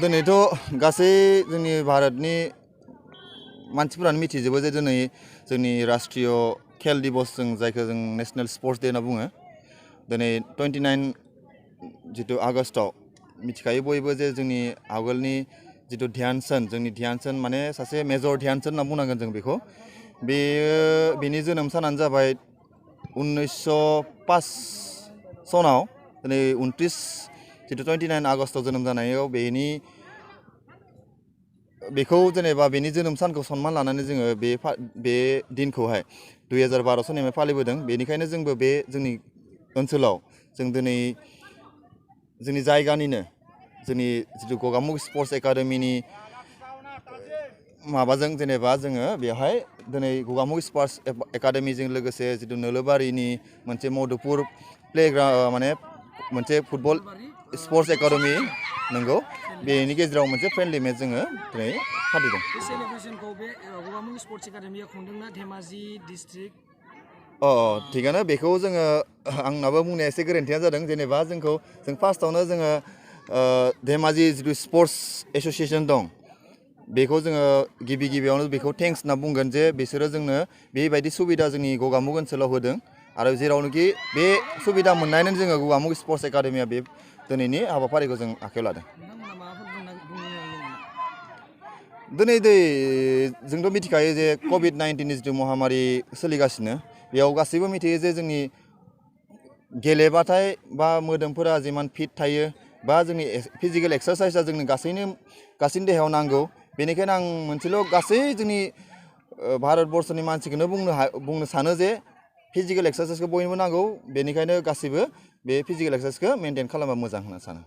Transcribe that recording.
दिनैथ' गासै जोंनि भारतनि मानसिफोरानो मिथिजोबो जे दिनै जोंनि राष्ट्रीय खेल दिवस जों जायखौ जों नेशनेल स्पर्ट्स डे होनना बुङो दिनै 29 जितु आगस्टआव मिथिखायो बयबो जे जोंनि आगोलनि जितु जोंनि ध्यान चन्द माने सासे मेजर ध्यान चन्द होनना बुंनांगोन जों बेखौ बेनि जोनोम सानानो जाबाय 1905 सनाव दिनै 29 आगस्टआव जोनोम जानायाव बेखौ जेनेबा बेनि जोनोम सानखौ सन्मान लानानै जोङो बे दिनखौहाय 2012 सननिफ्राय फालिबोदों बेनिखायनो जोंबो बे जोंनि ओनसोलाव जों दिनै जोंनि जायगानिनो जोंनि जितु गगामुग स्पर्ट्स एकाडेमिनि माबाजों जेनेबा जोङो बेवहाय दिनै गगामुग स्पर्ट्स एकाडेमिजों लोगोसे जितु नोलोबारिनि मोनसे मधुपुर प्लेग्राउन्ड माने मोनसे फुटबल स्पर्ट्स एकाडेमि नंगौ बेनि गेजेराव मोनसे फ्रेन्डलि मेच जोङो दिनै फालिदों बे सेलिब्रेसनखौ बे गगामुग स्पर्ट्स एकाडेमिया खुंदोंना धेमाजि डिस्ट्रिक्ट थिगानो बेखौ जोङो आंनाबो बुंनाया एसे गोरोन्थिया जादों जेनेबा जों फार्स्टआवनो जोङो धेमाजि जितु स्पर्ट्स एस'सिएशन दं बेखौ जोङो गिबियावनो बेखौ थेंक्स होनना बुंगोन जे बिसोरो जोंनो बेबायदि सुबिदा जोंनि गगामुग ओनसोलाव होदों आरो जेरावनोखि बे सुबिदा मोननायनि जोङो गगामुग स्पर्ट्स एकाडेमिया बे दिनैनि हाबाफारिखौ जों आखायाव लादों दिनै जोंथ' मिथिखायो जे COVID-19 नि जितु महामारि सोलिगासिनो बेयाव गासैबो मिथियो जे जोंनि गेलेबाथाय बा मोदोमफोरा जिमान फिट थायो बा जोंनि फिजिकेल एक्सारसाइसआ जोंनि गासैनि देहायाव नांगौ बेनिखायनो आं मोनसेल' गासै जोंनि भारतबर्षनि मानसिखौनो बुंनो सानो जे फिजिकेल एक्सारसाइसखौ बयनोबो नांगौ बेनिखायनो गासैबो बे फिजिकेल एक्सारसाइसखौ मेनटेन खालामबा मोजां होनना सानो